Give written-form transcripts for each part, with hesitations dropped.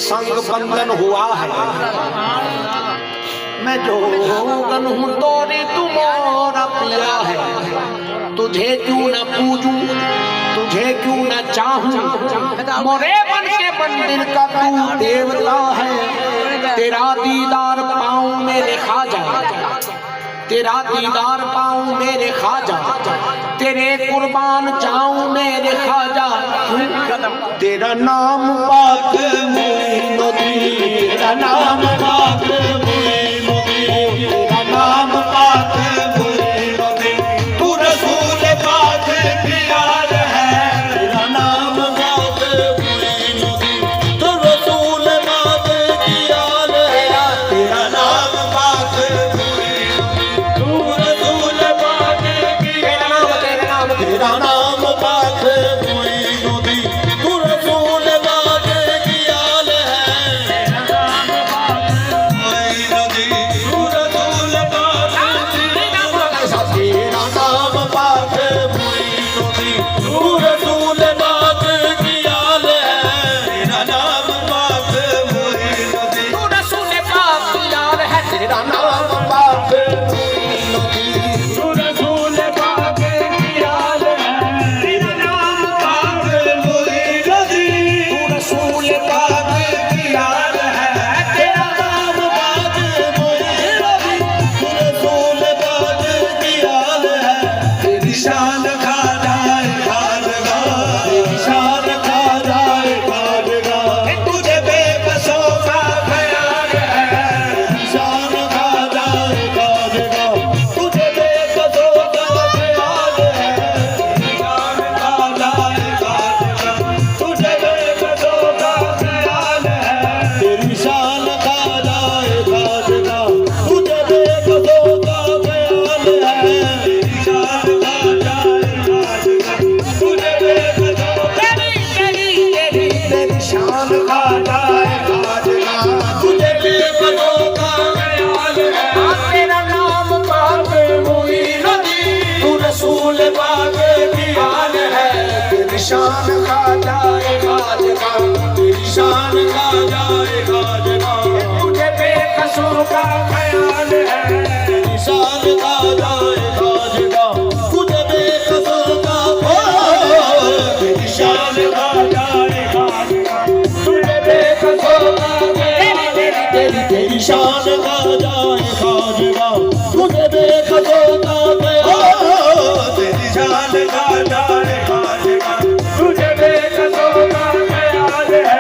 संग बंधन हुआ है। मैं जोगन हूँ तोरी तू मोरा पिया है। तुझे क्यों न पूजूं, तुझे क्यों न चाहूं, मोरे मन के मंदिर का तू देवता है। तेरा दीदार पाऊं मेरे खाजा, तेरा दीदार पाऊं मेरे खाजा, तेरे कुर्बान जाऊं मेरे खाजा। तेरा नाम पाक मोइनुद्दीन, तेरा नाम पाक मोइनुद्दीन, तेरा नाम पाक मोइनुद्दीन। तू रसूल पाक की याद है। तेरा नाम पाक मोइनुद्दीन, तू रसूल पाक की याद है। तेरा नाम पाक मोइनुद्दीन, तू रसूल पाक की याद है। तेरा नाम पाक मोइनुद्दीन, तू रसूल पाक की याद है। तेरा नाम पाक मोइनुद्दीन, तू रसूल पाक की याद है। तेरा नाम पाक मोइनुद्दीन, तू रसूल पाक की याद है। तेरा नाम पाक मोइनुद्दीन, तू रसूल पाक की याद है। तेरा नाम पाक मोइनुद्दीन, तू रसूल पाक की याद है। तेरा नाम पाक मोइनुद्दीन, तू रसूल पाक की याद है। तेरा नाम पाक मोइनुद्दीन, तू रसूल पाक की याद है। तेरी शान खा जाए खाजगा, तेरी शान खा जाए खाजगा। तुझे बेबसों का ख्याल है। तेरी शान खा जाए खाजगा, तुझे बेबसों का ख्याल है। तेरी शान खा जाए खाजगा, तुझे बेबसों का ख्याल है। तेरी शान खा जाए खाजगा, तुझे बेबसों का ख्याल है। तेरी शान खा जाए खाजगा, तुझे बेबसों तेरी शान खा जाए खाजगा, तुझे बेबसों का ख्याल है। तेरा नाम पाक मोइनुद्दीन, तू रसूल पाक की याद है। तेरी शान खा जाए खाजगा, तेरी शान खा जाए खाजगा। तुझे बेकसों का ख्याल है। तेरी शान खा जाए खाजगा, तुझे बेकसों का तेरी शान खा जाए खाजगा, तुझे बेकसों का तेरी शान खा जाए खाजगा, तुझे बेकसों का तेरी शान खा जाए खाजगा, तुझे बेकसों का ख्याल है।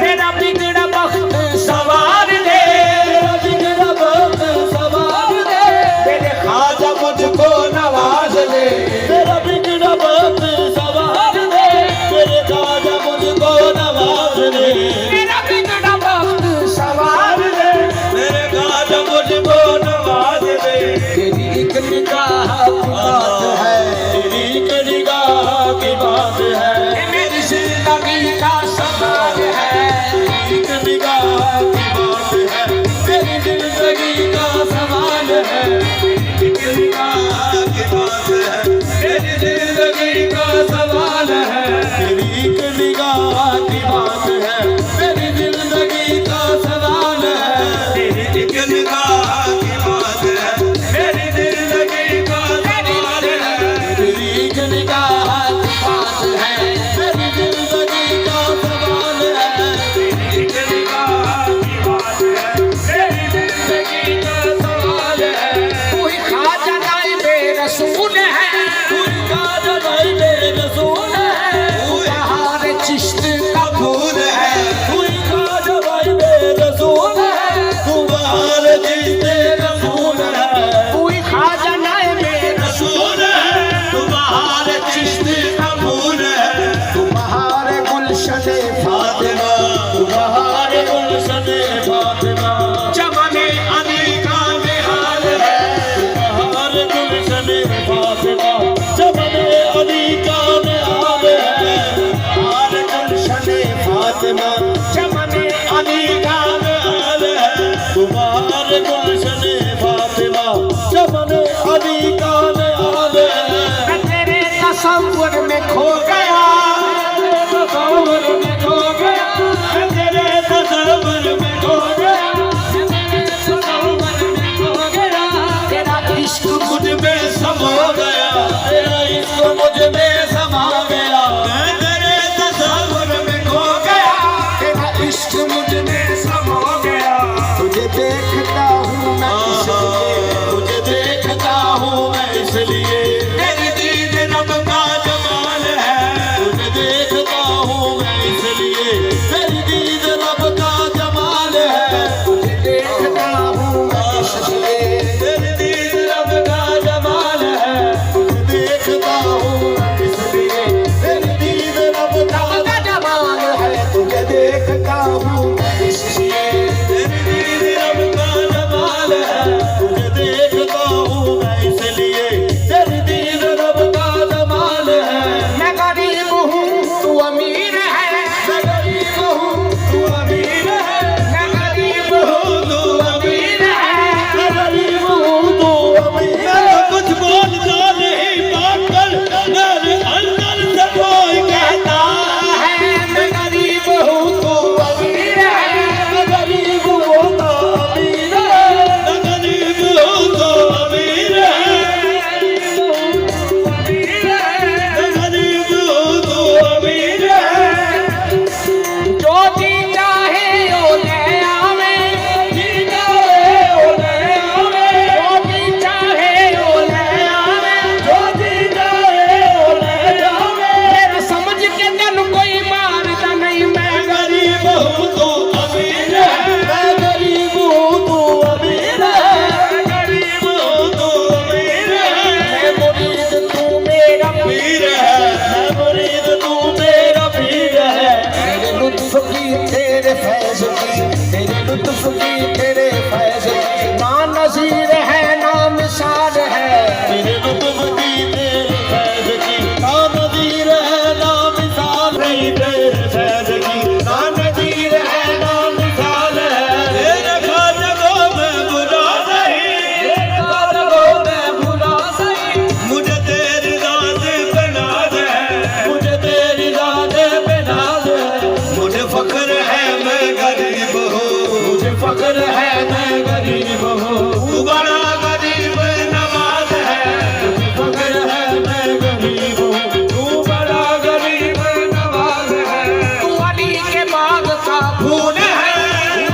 मेरा बिगड़ा वक्त सवार दे, मेरा बिगड़ा वक्त सवार दे। तेरे खाजा मुझको नवाज दे, मेरा बिगड़ा वक्त सवार दे। तेरे खाजा मुझको नवाज दे, मेरा बिगड़ा वक्त सवार दे। मेरे खाजा मुझको नवाज दे। तेरी एक निगाह की बात है, तेरी एक निगाह की बात है। मेरी जिंदगी का सवाल है। तेरी एक निगाह की बात है, मेरी जिंदगी का सवाल है। तेरी एक निगाह की बात है, मेरी जिंदगी का सवाल है। तेरी एक निगाह की बात है, मेरी जिंदगी का सवाल है। तेरी एक निगाह की बात है, मेरी जिंदगी का सवाल है। तेरी एक निगाह की बात है, मेरी जिंदगी का सवाल है। तेरी एक निगाह की बात है, मेरी जिंदगी का सवाल है। तू ही खाजा नाइबे रसूल है, तू ही खाजा नाइबे रसूल है। तू बहार चिश्त का फूल है, तू ही खाजा नाइबे रसूल है। तू बहार चिश्त का फूल है, तू ही खाजा नाइबे रसूल है। तू बहार चिश्त का फूल है, तू बहार गुलशन फातिमा, तू बहार गुलशन फातिमा। चमने अली का निहाल है, तू बहार गुलशन फातिमा। चमने अली का निहाल है, बहार गुलशन फातिमा। चमने अली का निहाल है, तू बहार गुलशन फातिमा। चमने अली का निहाल है। मैं तेरे तसव्वुर में खो गया, तेरे तसव्वुर में खो गया। मैं तेरे तसव्वुर इसलिए तेरी दीद रब का जमाल है तुझे देखता हूँ मैं इसलिए तेरी दीद रब का जमाल है तुझे देखता हूँ मैं इसलिए तेरी दीद रब का जमाल है तुझे देखता हूँ मैं इसलिए तेरी दीद रब का जमाल है तुझे देखता हूँ मैं इसलिए तेरी दीद रब का जमाल है तुझे देखता हूँ मैं इसलिए तेरी दीद रब का जमाल है मैं गरीब हूँ तू अमीर है मैं गरीब हूँ तू अमीर है मैं गरीब हूँ तू अमीर है मैं गरीब हूँ तू अमीर है कुछ बोलता नहीं पाकर मेरे अंदर से कोई कहता है मैं गरीब हूँ तू अमीर है मैं गरीब हूँ तो अमीर है मैं गरीब हूँ तो अमीर है मैं गरीब हूँ तो अमीर है जो जी चाहे ओ ले आवे जी चाहे ओ ले आवे जो जी चाहे ओ ले आवे जो जी चाहे ओ ले आवे मेरा समझ के तन कोई मारता नहीं मैं गरीब हूँ तो अमीर है मैं गरीब हूँ तो अमीर है मैं गरीब हूँ तो अमीर है मैं मुरीद तू मेरा पीर है मैं मुरीद तू मेरा पीर है तेरे लुत्फ की तेरे फैज की तेरे लुत्फ की तेरे फैज की ना नज़ीर है ना मिसाल है तेरे लुत्फ की तेरे फैज की ना नज़ीर है ना मिसाल नहीं तेरे फैज की ना नज़ीर है ना मिसाल है तेरे खाजगो में बुरा नहीं तेरे खाजगो में बुरा नहीं मुझे तेरी राज पे नाज है मुझे तेरी राज पे नाज है मुझे फख्र है मैं गरीब हूँ मुझे फख्र है मैं गरीब हूँ तू बड़ा गरीब नवाज है मुझे फख्र है मैं गरीब हूँ तू बड़ा गरीब नवाज है तू अली के बाग का फूल है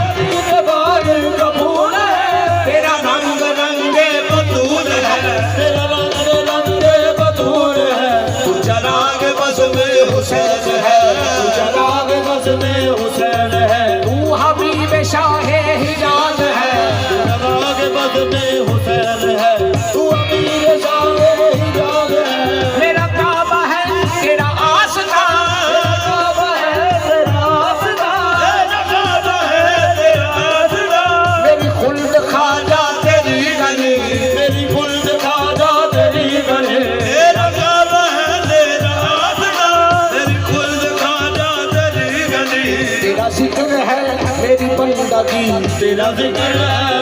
अली के बाग का फूल है तेरा रंग रंगे बतूल है तेरा रंग रंगे बतूल है तू चराग बस में हुसैन है तू चराग बस में हुसैन है तू हबीब शाहे हिजाज है तू चराग बस में हुसैन है तू अमीर शाहे हिजाज है मेरा काबा है तेरा आसना मेरा काबा है तेरा आसना मेरा काबा है तेरा आसना मेरी खुल्द खाजा तेरी गली मेरी खुल्द खाजा तेरी गली मेरा काबा है तेरा आसना मेरी खुल्द खाजा तेरी गली तेरा जिक्र है मेरी बंदगी तेरा जिक्र है